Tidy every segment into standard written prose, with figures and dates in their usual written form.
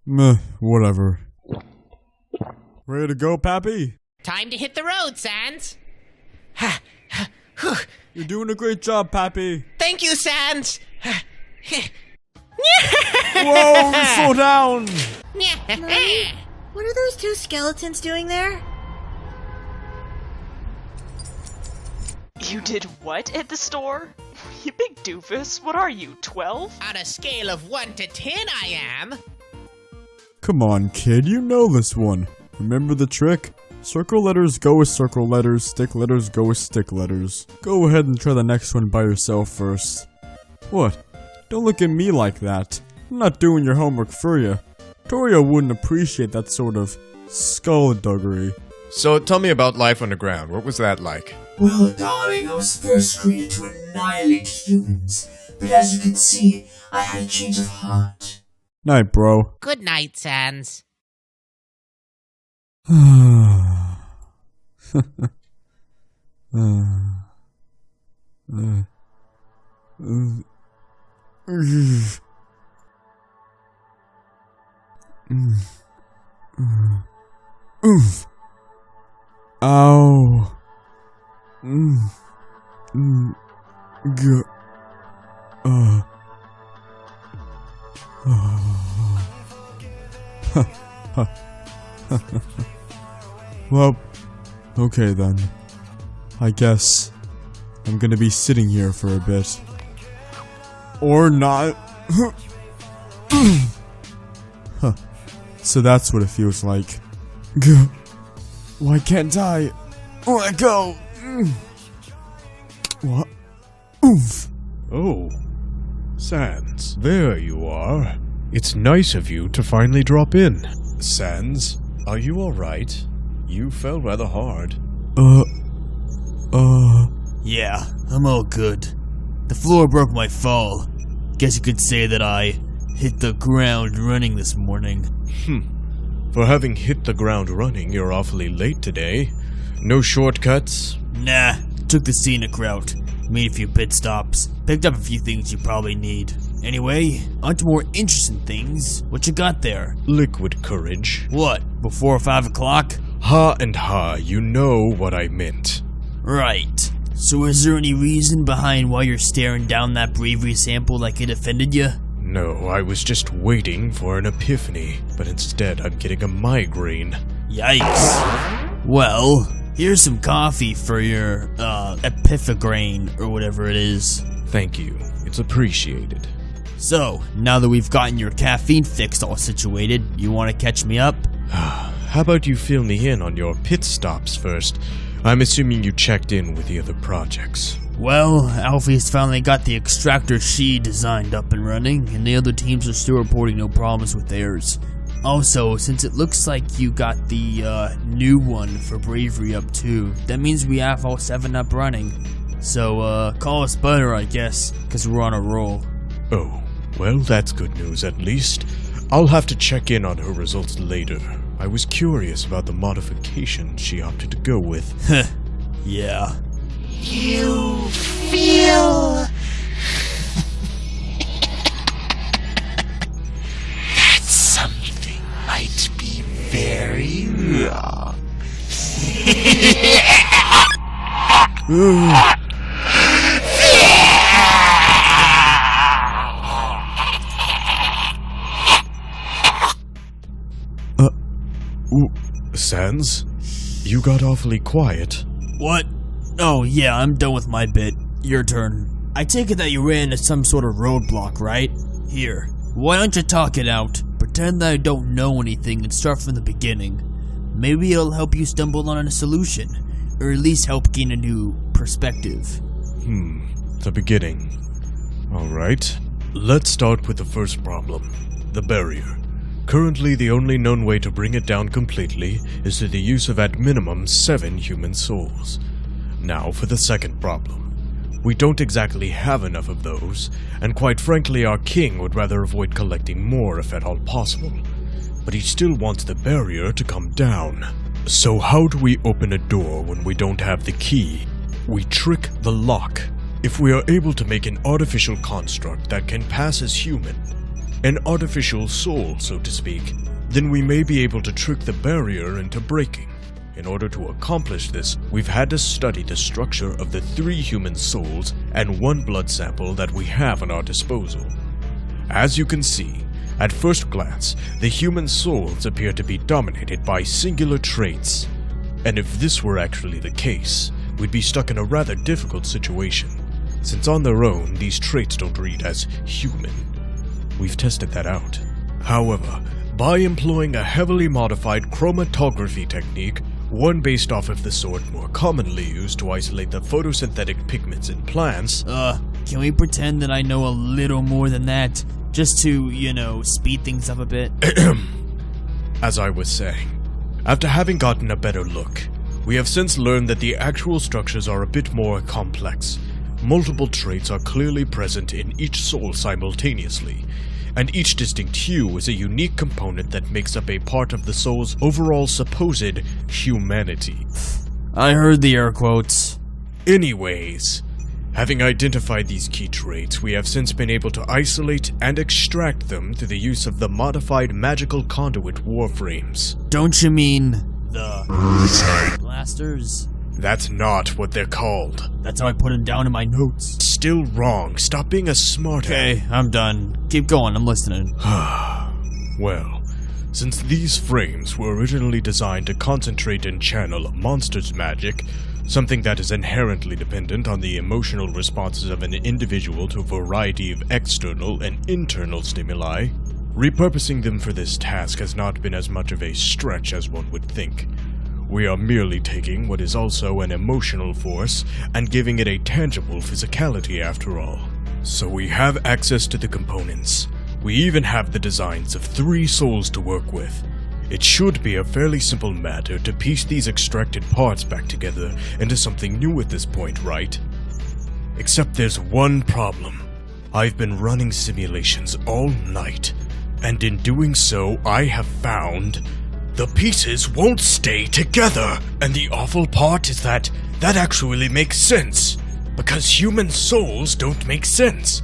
Meh, whatever. Ready to go, Pappy? Time to hit the road, Sans. You're doing a great job, Pappy. Thank you, Sans. Whoa, slow down. What are those two skeletons doing there? You did what at the store? You big doofus, what are you, 12? On a scale of 1 to 10, I am. Come on, kid, you know this one. Remember the trick? Circle letters go with circle letters, stick letters go with stick letters. Go ahead and try the next one by yourself first. What? Don't look at me like that. I'm not doing your homework for you. Toria wouldn't appreciate that sort of skullduggery. So tell me about life underground. What was that like? Well, darling, I was first created to annihilate humans, but as you can see, I had a change of heart. Night, bro. Good night, Sans. Ow. Well, okay then. I guess I'm gonna be sitting here for a bit. Or not. So that's what it feels like. Why can't I? Let go. What? Oof. Oh, Sans, there you are. It's nice of you to finally drop in. Sans, are you alright? You fell rather hard. Yeah, I'm all good. The floor broke my fall. Guess you could say that I hit the ground running this morning. For having hit the ground running, you're awfully late today. No shortcuts? Nah, took the scenic route. Made a few pit stops. Picked up a few things you probably need. Anyway, on to more interesting things. What you got there? Liquid courage. What, before 5 o'clock? Ha and ha, you know what I meant. Right. So is there any reason behind why you're staring down that bravery sample like it offended you? No, I was just waiting for an epiphany, but instead I'm getting a migraine. Yikes. Well, here's some coffee for your, epiphagrain, or whatever it is. Thank you. It's appreciated. So, now that we've gotten your caffeine fix all situated, you want to catch me up? How about you fill me in on your pit stops first? I'm assuming you checked in with the other projects. Well, Alfie's finally got the extractor she designed up and running, and the other teams are still reporting no problems with theirs. Also, since it looks like you got the new one for bravery up too, that means we have all 7 up running. So, call us butter, I guess, because we're on a roll. Oh, well, that's good news at least. I'll have to check in on her results later. I was curious about the modification she opted to go with. Yeah. You feel that something might be very wrong. Sans? You got awfully quiet. What? Oh yeah, I'm done with my bit. Your turn. I take it that you ran into some sort of roadblock, right? Here, why don't you talk it out? Pretend that I don't know anything and start from the beginning. Maybe it'll help you stumble on a solution, or at least help gain a new perspective. The beginning. Alright. Let's start with the first problem. The barrier. Currently, the only known way to bring it down completely is through the use of at minimum 7 human souls. Now for the second problem. We don't exactly have enough of those, and quite frankly our king would rather avoid collecting more if at all possible. But he still wants the barrier to come down. So how do we open a door when we don't have the key? We trick the lock. If we are able to make an artificial construct that can pass as human, an artificial soul, so to speak, then we may be able to trick the barrier into breaking. In order to accomplish this, we've had to study the structure of the 3 human souls and 1 blood sample that we have at our disposal. As you can see, at first glance, the human souls appear to be dominated by singular traits. And if this were actually the case, we'd be stuck in a rather difficult situation, since on their own, these traits don't read as human. We've tested that out. However, by employing a heavily modified chromatography technique, one based off of the sort more commonly used to isolate the photosynthetic pigments in plants. Can we pretend that I know a little more than that? Just to, speed things up a bit? As I was saying, after having gotten a better look, we have since learned that the actual structures are a bit more complex. Multiple traits are clearly present in each soul simultaneously, and each distinct hue is a unique component that makes up a part of the soul's overall supposed humanity. I heard the air quotes. Anyways, having identified these key traits, we have since been able to isolate and extract them through the use of the modified magical conduit warframes. Don't you mean the blasters? That's not what they're called. That's how I put it down in my notes. Still wrong. Stop being a smart. Okay, I'm done. Keep going, I'm listening. Well, since these frames were originally designed to concentrate and channel a monster's magic, something that is inherently dependent on the emotional responses of an individual to a variety of external and internal stimuli, repurposing them for this task has not been as much of a stretch as one would think. We are merely taking what is also an emotional force and giving it a tangible physicality after all. So we have access to the components. We even have the designs of 3 souls to work with. It should be a fairly simple matter to piece these extracted parts back together into something new at this point, right? Except there's one problem. I've been running simulations all night, and in doing so I have found the pieces won't stay together. And the awful part is that actually makes sense, because human souls don't make sense.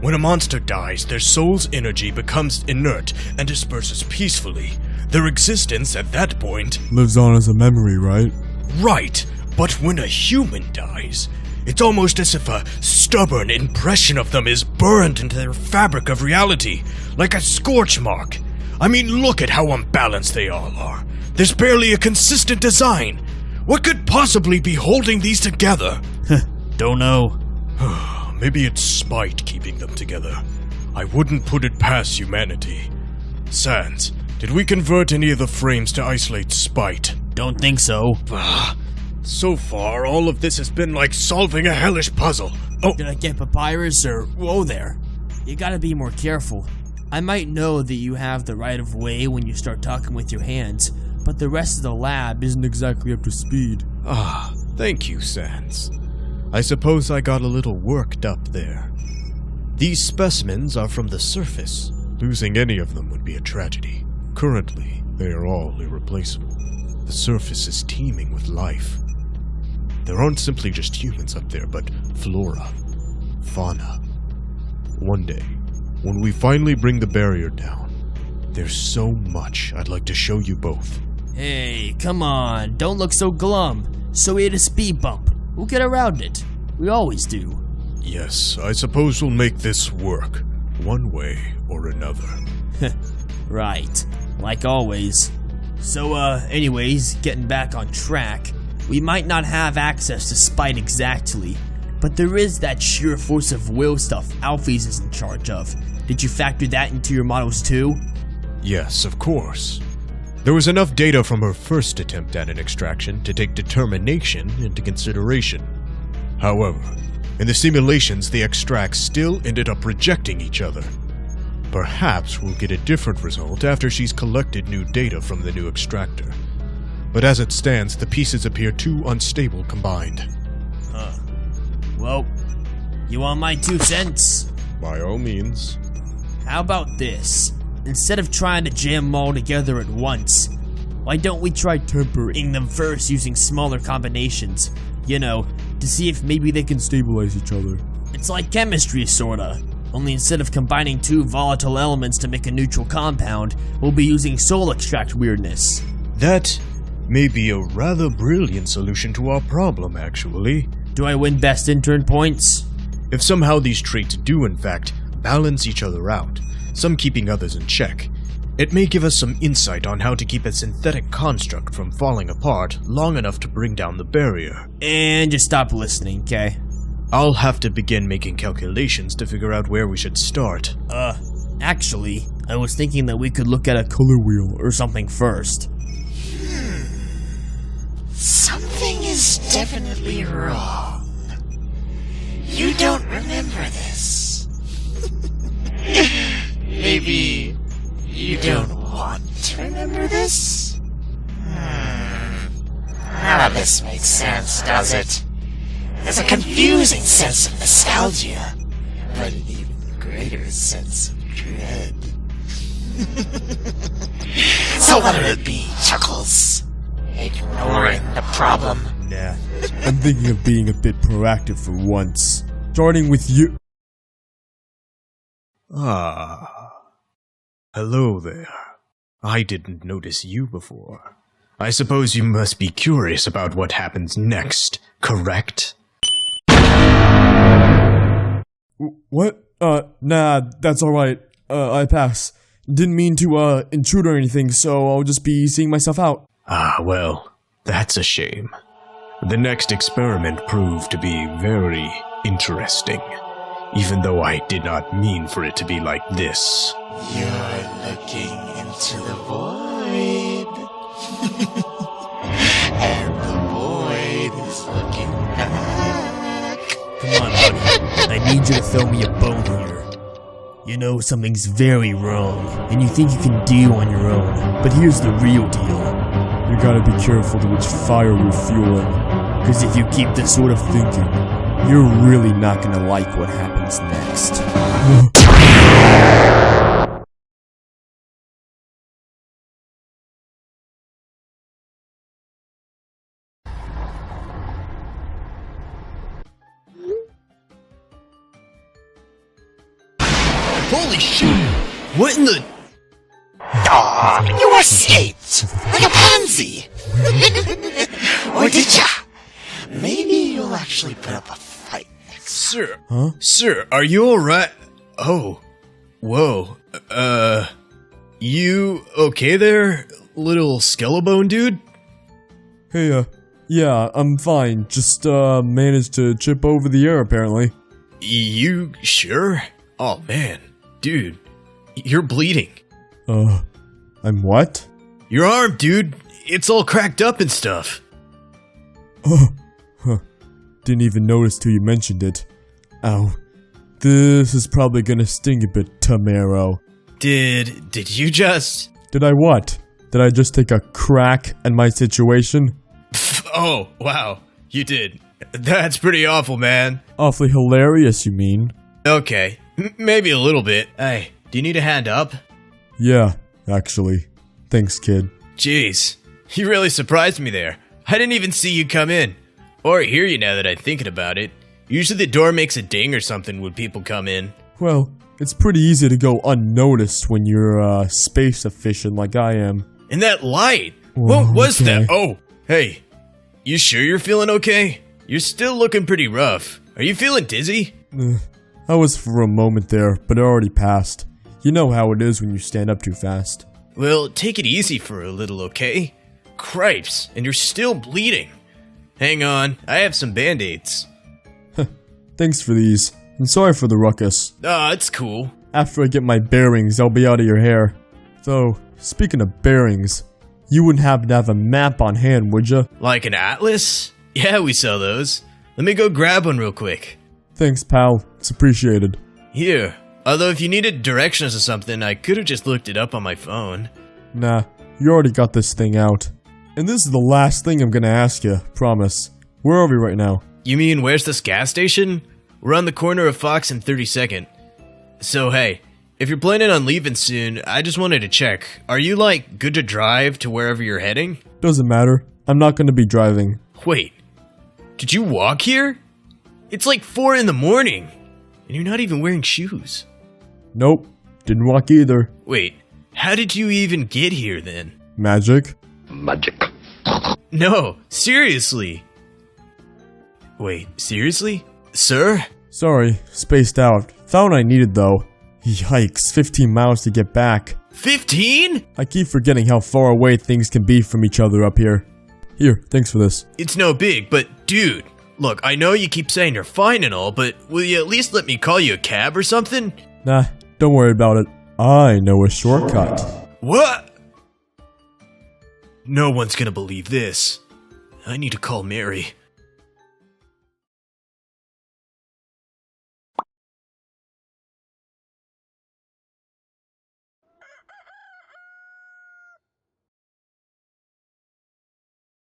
When a monster dies, their soul's energy becomes inert and disperses peacefully. Their existence at that point lives on as a memory, right? Right, but when a human dies, it's almost as if a stubborn impression of them is burned into their fabric of reality, like a scorch mark. I mean, look at how unbalanced they all are. There's barely a consistent design. What could possibly be holding these together? Don't know. Maybe it's spite keeping them together. I wouldn't put it past humanity. Sans, did we convert any of the frames to isolate spite? Don't think so. So far, all of this has been like solving a hellish puzzle. Oh, Did I get papyrus or... Whoa there. You gotta be more careful. I might know that you have the right of way when you start talking with your hands, but the rest of the lab isn't exactly up to speed. Thank you, Sans. I suppose I got a little worked up there. These specimens are from the surface. Losing any of them would be a tragedy. Currently, they are all irreplaceable. The surface is teeming with life. There aren't simply just humans up there, but flora, fauna. One day, when we finally bring the barrier down, there's so much I'd like to show you both. Hey, come on, don't look so glum. So we hit a speed bump. We'll get around it. We always do. Yes, I suppose we'll make this work, one way or another. Right, like always. So, anyways, getting back on track, we might not have access to spite exactly, but there is that sheer force of will stuff Alphys is in charge of. Did you factor that into your models too? Yes, of course. There was enough data from her first attempt at an extraction to take determination into consideration. However, in the simulations, the extracts still ended up rejecting each other. perhaps we'll get a different result after she's collected new data from the new extractor. But as it stands, the pieces appear too unstable combined. Well, you want my 2 cents? By all means. How about this? Instead of trying to jam them all together at once, why don't we try tempering them first using smaller combinations? You know, to see if maybe they can Stabilize each other. It's like chemistry, sorta. Only instead of combining 2 volatile elements to make a neutral compound, we'll be using soul extract weirdness. That may be a rather brilliant solution to our problem, actually. Do I win best intern points? If somehow these traits do in fact balance each other out, some keeping others in check, it may give us some insight on how to keep a synthetic construct from falling apart long enough to bring down the barrier. And just stop listening, okay? I'll have to begin making calculations to figure out where we should start. Actually, I was thinking that we could look at a color wheel or something first. Something is definitely wrong. You don't remember this. Maybe you don't want to remember this? None of this makes sense, does it? There's a confusing sense of nostalgia, but an even greater sense of dread. So what would it be, Chuckles? Ignoring the problem? Nah, I'm thinking of being a bit proactive for once. Starting with you. Hello there. I didn't notice you before. I suppose you must be curious about what happens next, correct? What? Nah, that's alright. I pass. Didn't mean to, intrude or anything, so I'll just be seeing myself out. Well, that's a shame. The next experiment proved to be very interesting, even though I did not mean for it to be like this. You're looking into the void. And the void is looking back. Come on, buddy. I need you to throw me a bone here. You know something's very wrong, and you think you can deal on your own, but here's the real deal. You gotta be careful to which fire you're fueling. Cause if you keep this sort of thinking, You're really not gonna like what happens next. holy shit! What in the... Aw, you escaped! Like a pansy! Or did ya? Maybe you'll actually put up a fight next Sir. Huh? Sir, are you alright? Oh. Whoa. You okay there, little skellebone dude? Hey, yeah, I'm fine. Just, managed to chip over the air, apparently. You sure? Oh man. Dude, you're bleeding. I'm what? Your arm, dude. It's all cracked up and stuff. Oh, huh. Didn't even notice till you mentioned it. Ow. This is probably gonna sting a bit, Tamaro. Did you just... Did I what? Did I just take a crack at my situation? Oh, wow. You did. That's pretty awful, man. Awfully hilarious, you mean? Okay. Maybe a little bit. Hey, do you need a hand up? Yeah, actually. Thanks, kid. Jeez. You really surprised me there. I didn't even see you come in. Or hear you now that I'm thinking about it. Usually the door makes a ding or something when people come in. Well, it's pretty easy to go unnoticed when you're, space efficient like I am. And that light! Whoa, What was okay. that? Oh, hey. You sure you're feeling okay? You're still looking pretty rough. Are you feeling dizzy? I was for a moment there, but it already passed. You know how it is when you stand up too fast. Well, take it easy for a little, okay? Cripes, and you're still bleeding. Hang on, I have some band-aids. Thanks for these, and sorry for the ruckus. Ah, it's cool. After I get my bearings, I'll be out of your hair. Though, speaking of bearings, you wouldn't happen to have a map on hand, would ya? Like an atlas? Yeah, we sell those. Let me go grab one real quick. Thanks, pal. It's appreciated. Here, Although if you needed directions or something, I could have just looked it up on my phone. Nah, you already got this thing out. And this is the last thing I'm gonna ask you, promise. Where are we right now? You mean, where's this gas station? We're on the corner of Fox and 32nd. So hey, if you're planning on leaving soon, I just wanted to check. Are you, like, good to drive to wherever you're heading? Doesn't matter. I'm not gonna be driving. Wait, did you walk here? It's like 4 in the morning, and you're not even wearing shoes. Nope, didn't walk either. Wait, how did you even get here then? Magic? No, seriously. Wait, seriously? Sir? Sorry, spaced out. Found what I needed though. Yikes, 15 miles to get back. 15? I keep forgetting how far away things can be from each other up here. Here, thanks for this. It's no big, but dude, look, I know you keep saying you're fine and all, but will you at least let me call you a cab or something? Nah, don't worry about it. I know a shortcut. What? No one's gonna believe this. I need to call Mary.